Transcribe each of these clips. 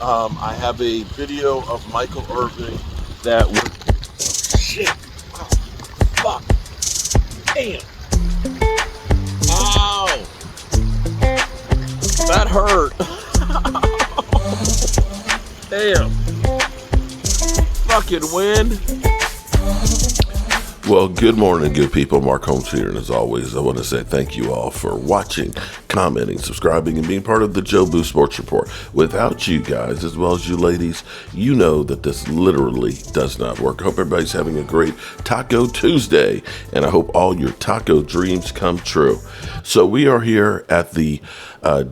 I have a video of Michael Irving that was. Oh, shit! Oh, fuck! Damn! Ow! That hurt! Damn! Fucking wind! Well, good morning, good people. Mark Holmes here, and as always, I want to say thank you all for watching, commenting, subscribing, and being part of the Joe Boo Sports Report. Without you guys, as well as you ladies, you know that this literally does not work. I hope everybody's having a great Taco Tuesday, and I hope all your taco dreams come true. So we are here at the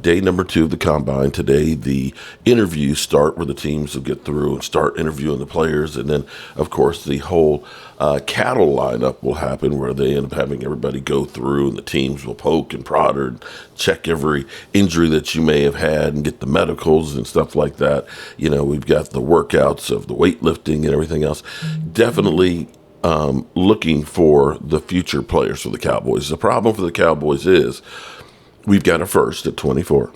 day number 2 of the Combine. Today, the interviews start where the teams will get through and start interviewing the players, and then, of course, the whole cattle lineup will happen where they end up having everybody go through and the teams will poke and prod and check every injury that you may have had and get the medicals and stuff like that. You know, we've got the workouts of the weightlifting and everything else. Definitely looking for the future players for the Cowboys. The problem for the Cowboys is we've got a first at 24.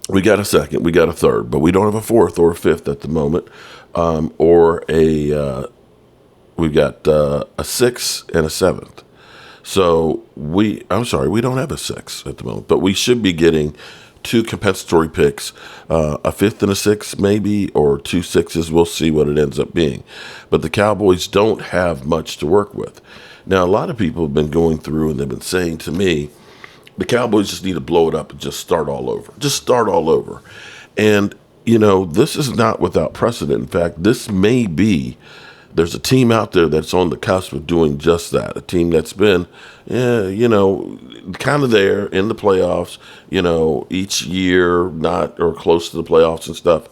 We got a second, we got a third, but we don't have a fourth or a fifth at the moment, or we've got a sixth and a seventh. So we don't have a sixth at the moment, but we should be getting 2 compensatory picks, a fifth and a sixth maybe, or 2 sixes. We'll see what it ends up being. But the Cowboys don't have much to work with. Now, a lot of people have been going through and they've been saying to me, the Cowboys just need to blow it up and just start all over. Just start all over. And, you know, this is not without precedent. In fact, this may be, there's a team out there that's on the cusp of doing just that. A team that's been, kind of there in the playoffs, each year, not or close to the playoffs and stuff.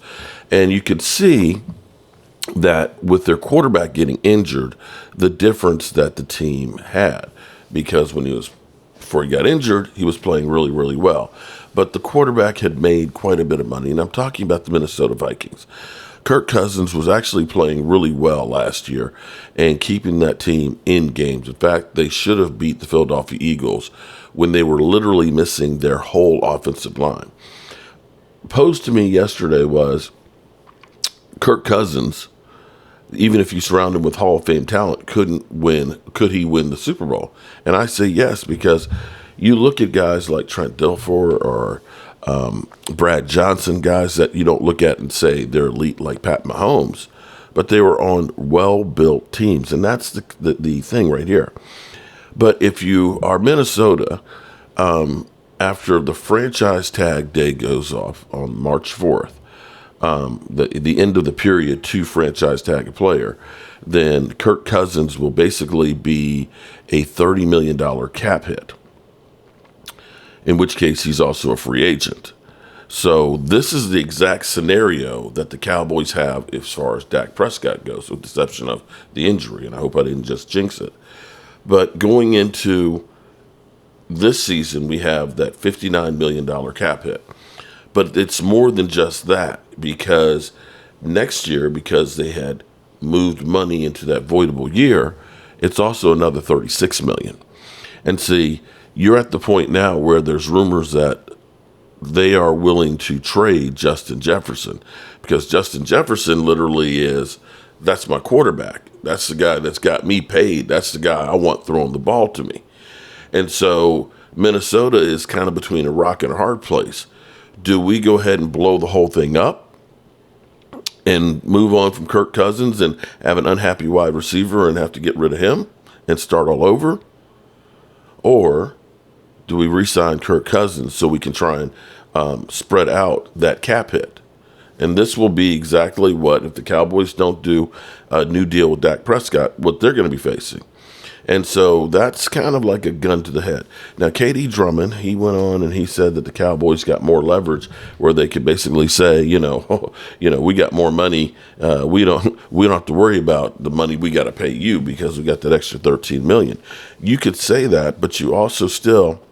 And you could see that with their quarterback getting injured, the difference that the team had. Because before he got injured, he was playing really, really well. But the quarterback had made quite a bit of money, and I'm talking about the Minnesota Vikings. Kirk Cousins was actually playing really well last year and keeping that team in games. In fact, they should have beat the Philadelphia Eagles when they were literally missing their whole offensive line. Posed to me yesterday was Kirk Cousins, even if you surround him with Hall of Fame talent, could he win the Super Bowl? And I say yes, because you look at guys like Trent Dilfer or Brad Johnson, guys that you don't look at and say they're elite like Pat Mahomes, but they were on well-built teams, and that's the thing right here. But if you are Minnesota, after the franchise tag day goes off on March 4th, the end of the period to franchise tag a player, then Kirk Cousins will basically be a $30 million cap hit, in which case he's also a free agent. So this is the exact scenario that the Cowboys have as far as Dak Prescott goes, with the exception of the injury, and I hope I didn't just jinx it. But going into this season, we have that $59 million cap hit. But it's more than just that, because next year, because they had moved money into that voidable year, it's also another $36 million. And see, you're at the point now where there's rumors that they are willing to trade Justin Jefferson, because Justin Jefferson literally that's my quarterback. That's the guy that's got me paid. That's the guy I want throwing the ball to me. And so Minnesota is kind of between a rock and a hard place. Do we go ahead and blow the whole thing up and move on from Kirk Cousins and have an unhappy wide receiver and have to get rid of him and start all over? Or do we re-sign Kirk Cousins so we can try and spread out that cap hit? And this will be exactly what, if the Cowboys don't do a new deal with Dak Prescott, what they're going to be facing. And so that's kind of like a gun to the head. Now, K.D. Drummond, he went on and he said that the Cowboys got more leverage, where they could basically say, we got more money. We don't have to worry about the money we got to pay you because we got that extra $13 million. You could say that, but you also still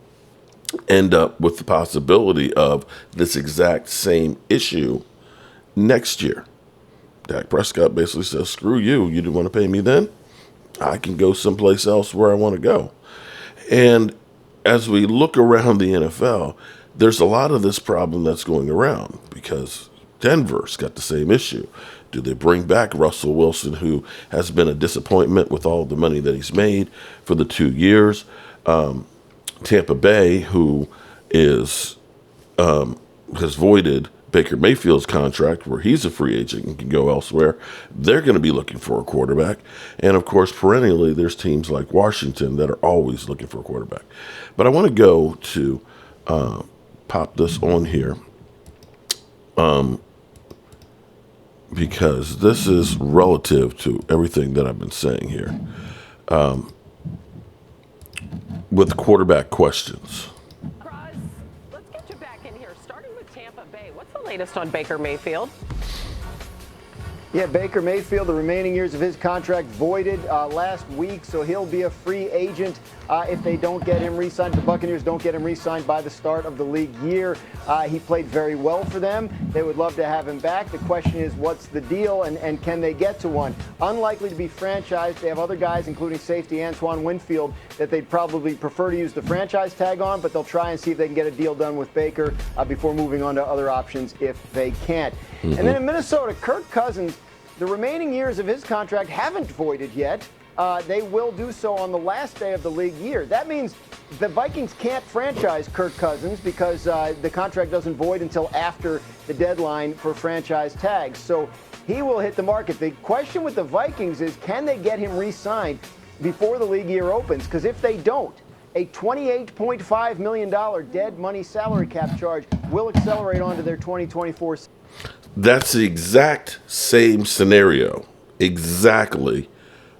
end up with the possibility of this exact same issue next year. Dak Prescott basically says, screw you. You didn't want to pay me then? I can go someplace else where I want to go. And as we look around the NFL, there's a lot of this problem that's going around because Denver's got the same issue. Do they bring back Russell Wilson, who has been a disappointment with all the money that he's made for the 2 years? Tampa Bay, who is has voided Baker Mayfield's contract, where he's a free agent and can go elsewhere. They're going to be looking for a quarterback. And, of course, perennially, there's teams like Washington that are always looking for a quarterback. But I want to go to pop this on here because this is relative to everything that I've been saying here with quarterback questions. Let's get you back in here, starting with Tampa Bay. What's the latest on Baker Mayfield? Yeah, Baker Mayfield, the remaining years of his contract voided last week, so he'll be a free agent if they don't get him re-signed. The Buccaneers don't get him re-signed by the start of the league year. He played very well for them. They would love to have him back. The question is, what's the deal, and can they get to one? Unlikely to be franchised. They have other guys, including safety Antoine Winfield, that they'd probably prefer to use the franchise tag on, but they'll try and see if they can get a deal done with Baker before moving on to other options if they can't. And then in Minnesota, Kirk Cousins, the remaining years of his contract haven't voided yet. They will do so on the last day of the league year. That means the Vikings can't franchise Kirk Cousins because the contract doesn't void until after the deadline for franchise tags. So he will hit the market. The question with the Vikings is, can they get him re-signed before the league year opens? Because if they don't, a $28.5 million dead money salary cap charge will accelerate onto their 2024 season. That's the exact same scenario, exactly,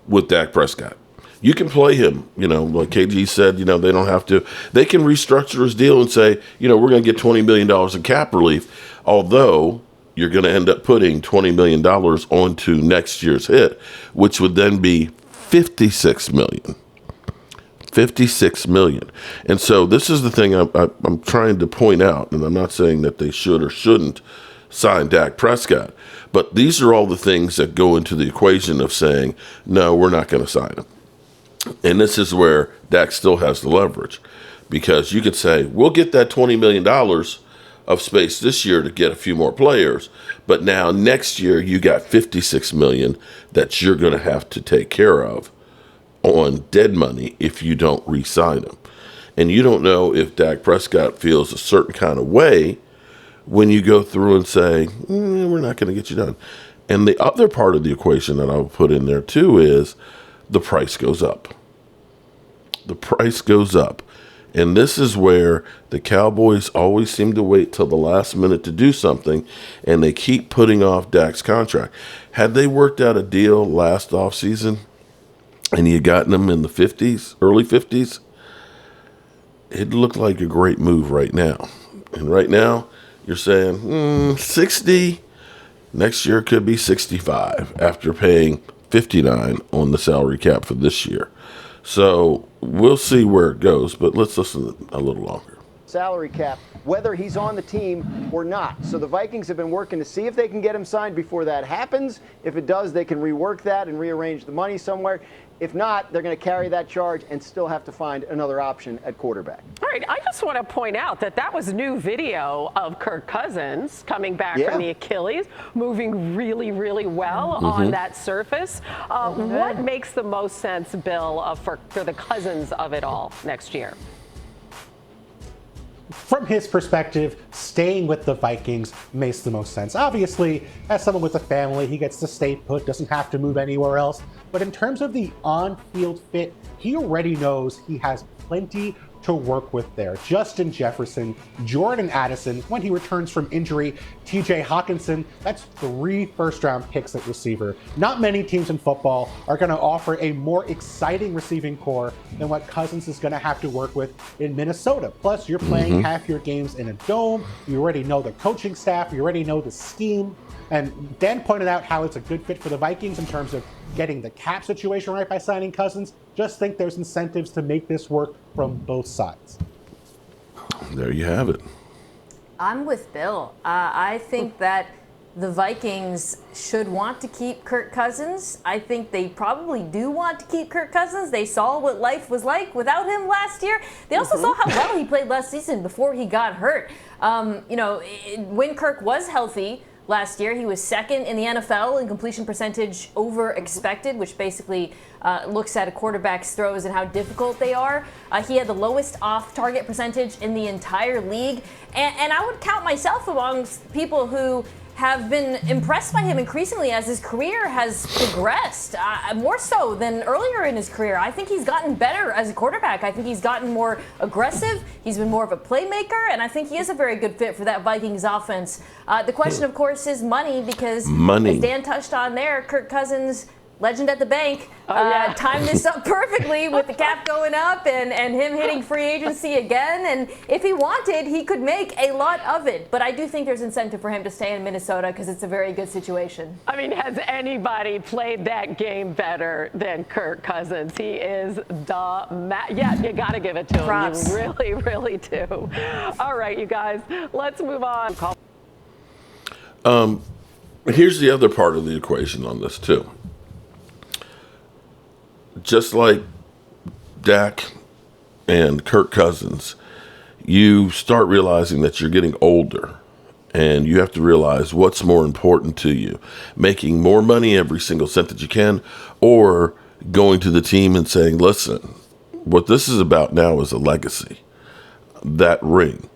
with Dak Prescott. You can play him, like KG said, they don't have to. They can restructure his deal and say, we're going to get $20 million in cap relief, although you're going to end up putting $20 million onto next year's hit, which would then be $56 million. $56 million. And so this is the thing I'm trying to point out, and I'm not saying that they should or shouldn't sign Dak Prescott, but these are all the things that go into the equation of saying, no, we're not going to sign him. And this is where Dak still has the leverage, because you could say, we'll get that $20 million of space this year to get a few more players, but now next year you got $56 million that you're going to have to take care of on dead money if you don't re-sign him. And you don't know if Dak Prescott feels a certain kind of way when you go through and say, we're not going to get you done. And the other part of the equation that I'll put in there too is the price goes up. The price goes up. And this is where the Cowboys always seem to wait till the last minute to do something, and they keep putting off Dak's contract. Had they worked out a deal last offseason and you had gotten him in the 50s, early 50s, it looked like a great move right now. And right now, you're saying 60. Next year could be 65 after paying 59 on the salary cap for this year. So we'll see where it goes, but let's listen a little longer. Salary cap, whether he's on the team or not. So the Vikings have been working to see if they can get him signed before that happens. If it does, they can rework that and rearrange the money somewhere. If not, they're going to carry that charge and still have to find another option at quarterback. All right, I just want to point out that was new video of Kirk Cousins coming back from the Achilles, moving really, really well on that surface. What makes the most sense, Bill, for the Cousins of it all next year? From his perspective, staying with the Vikings makes the most sense. Obviously, as someone with a family, he gets to stay put, doesn't have to move anywhere else. But in terms of the on-field fit, he already knows he has plenty to work with there. Justin Jefferson, Jordan Addison, when he returns from injury, TJ Hawkinson, that's 3 first-round picks at receiver. Not many teams in football are going to offer a more exciting receiving core than what Cousins is going to have to work with in Minnesota. Plus, you're playing half your games in a dome. You already know the coaching staff. You already know the scheme. And Dan pointed out how it's a good fit for the Vikings in terms of getting the cap situation right by signing Cousins. Just think there's incentives to make this work from both sides. There you have it. I'm with Bill. I think that the Vikings should want to keep Kirk Cousins. I think they probably do want to keep Kirk Cousins. They saw what life was like without him last year. They also saw how well he played last season before he got hurt. When Kirk was healthy, last year. He was second in the NFL in completion percentage over expected, which basically looks at a quarterback's throws and how difficult they are. He had the lowest off-target percentage in the entire league. And I would count myself amongst people who have been impressed by him increasingly as his career has progressed, more so than earlier in his career. I think he's gotten better as a quarterback. I think he's gotten more aggressive. He's been more of a playmaker, and I think he is a very good fit for that Vikings offense. The question, of course, is money, because as Dan touched on there, Kirk Cousins, legend at the bank, timed this up perfectly with the cap going up and him hitting free agency again. And if he wanted, he could make a lot of it. But I do think there's incentive for him to stay in Minnesota because it's a very good situation. I mean, has anybody played that game better than Kirk Cousins? He is yeah, you got to give it to him. Props. You really, really do. All right, you guys, let's move on. Here's the other part of the equation on this, too. Just like Dak and Kirk Cousins, you start realizing that you're getting older, and you have to realize what's more important to you: making more money every single cent that you can, or going to the team and saying, listen, what this is about now is a legacy, that ring.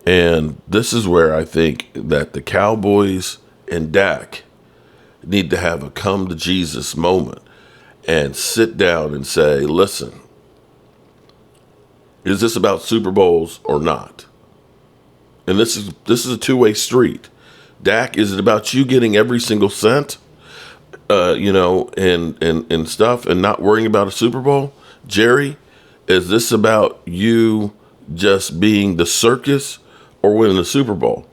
And this is where I think that the Cowboys and Dak need to have a come to Jesus moment and sit down and say, listen, is this about Super Bowls or not? And this is a two-way street. Dak, is it about you getting every single cent, and stuff, and not worrying about a Super Bowl? Jerry, is this about you just being the circus or winning the Super Bowl?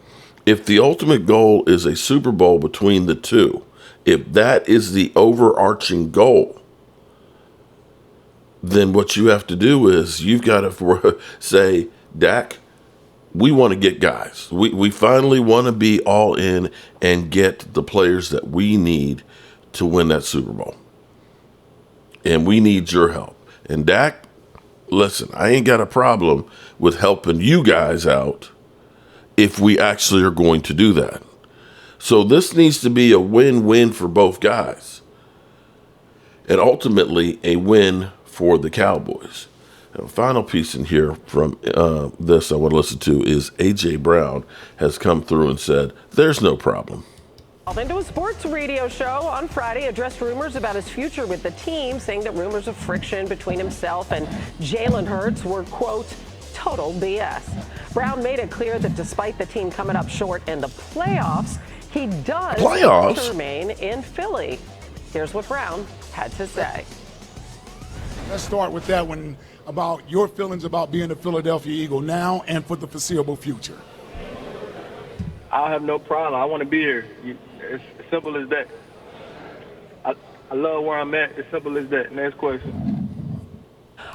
If the ultimate goal is a Super Bowl between the two, if that is the overarching goal, then what you have to do is you've got to say, Dak, we want to get guys. We finally want to be all in and get the players that we need to win that Super Bowl. And we need your help. And Dak, listen, I ain't got a problem with helping you guys out if we actually are going to do that. So this needs to be a win-win for both guys. And ultimately a win for the Cowboys. And a final piece in here from this I want to listen to is A.J. Brown has come through and said, there's no problem. Into a sports radio show on Friday, addressed rumors about his future with the team, saying that rumors of friction between himself and Jalen Hurts were, quote, total BS. Brown made it clear that despite the team coming up short in the playoffs, he does want to remain in Philly. Here's what Brown had to say. Let's start with that one, about your feelings about being a Philadelphia Eagle now and for the foreseeable future. I have no problem. I want to be here. It's as simple as that. I love where I'm at. It's simple as that. Next question.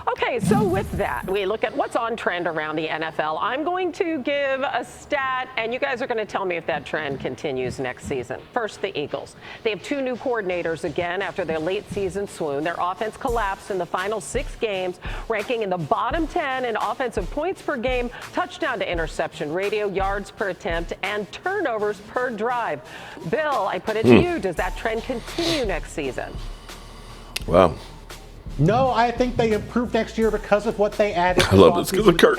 Okay, so with that, we look at what's on trend around the NFL. I'm going to give a stat, and you guys are going to tell me if that trend continues next season. First, the Eagles. They have two new coordinators again after their late season swoon. Their offense collapsed in the final 6 games, ranking in the bottom 10 in offensive points per game, touchdown to interception ratio, yards per attempt, and turnovers per drive. Bill, I put it to you. Does that trend continue next season? Wow. No, I think they improve next year because of what they added. I love this because of Kirk.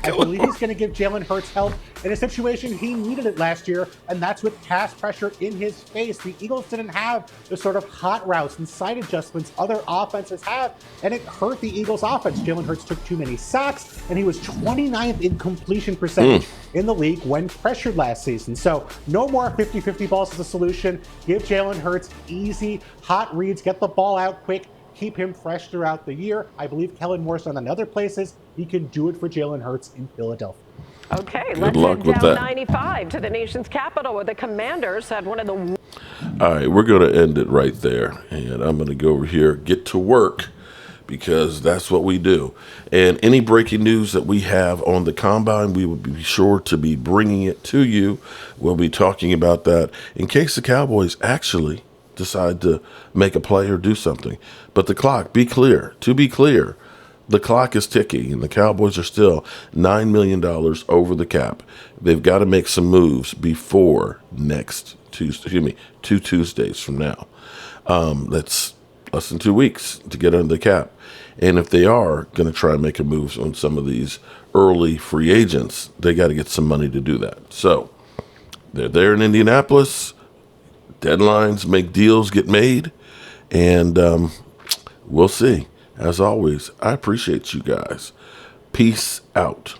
I believe he's going to give Jalen Hurts help in a situation he needed it last year, and that's with pass pressure in his face. The Eagles didn't have the sort of hot routes and side adjustments other offenses have, and it hurt the Eagles' offense. Jalen Hurts took too many sacks, and he was 29th in completion percentage in the league when pressured last season. So no more 50-50 balls is the solution. Give Jalen Hurts easy, hot reads, get the ball out quick, keep him fresh throughout the year. I believe Kellen Moore's done in other places. He can do it for Jalen Hurts in Philadelphia. Okay, let's head down 95 to the nation's capital, where the Commanders had one of the... All right, we're going to end it right there. And I'm going to go over here, get to work, because that's what we do. And any breaking news that we have on the Combine, we will be sure to be bringing it to you. We'll be talking about that in case the Cowboys actually decide to make a play or do something. But the clock, to be clear, the clock is ticking, and the Cowboys are still $9 million over the cap. They've got to make some moves before next Tuesday. Excuse me, 2 Tuesdays from now. That's less than 2 weeks to get under the cap. And if they are going to try and make a move on some of these early free agents, they got to get some money to do that. So they're there in Indianapolis. Deadlines make deals get made, and we'll see. As always, I appreciate you guys. Peace out.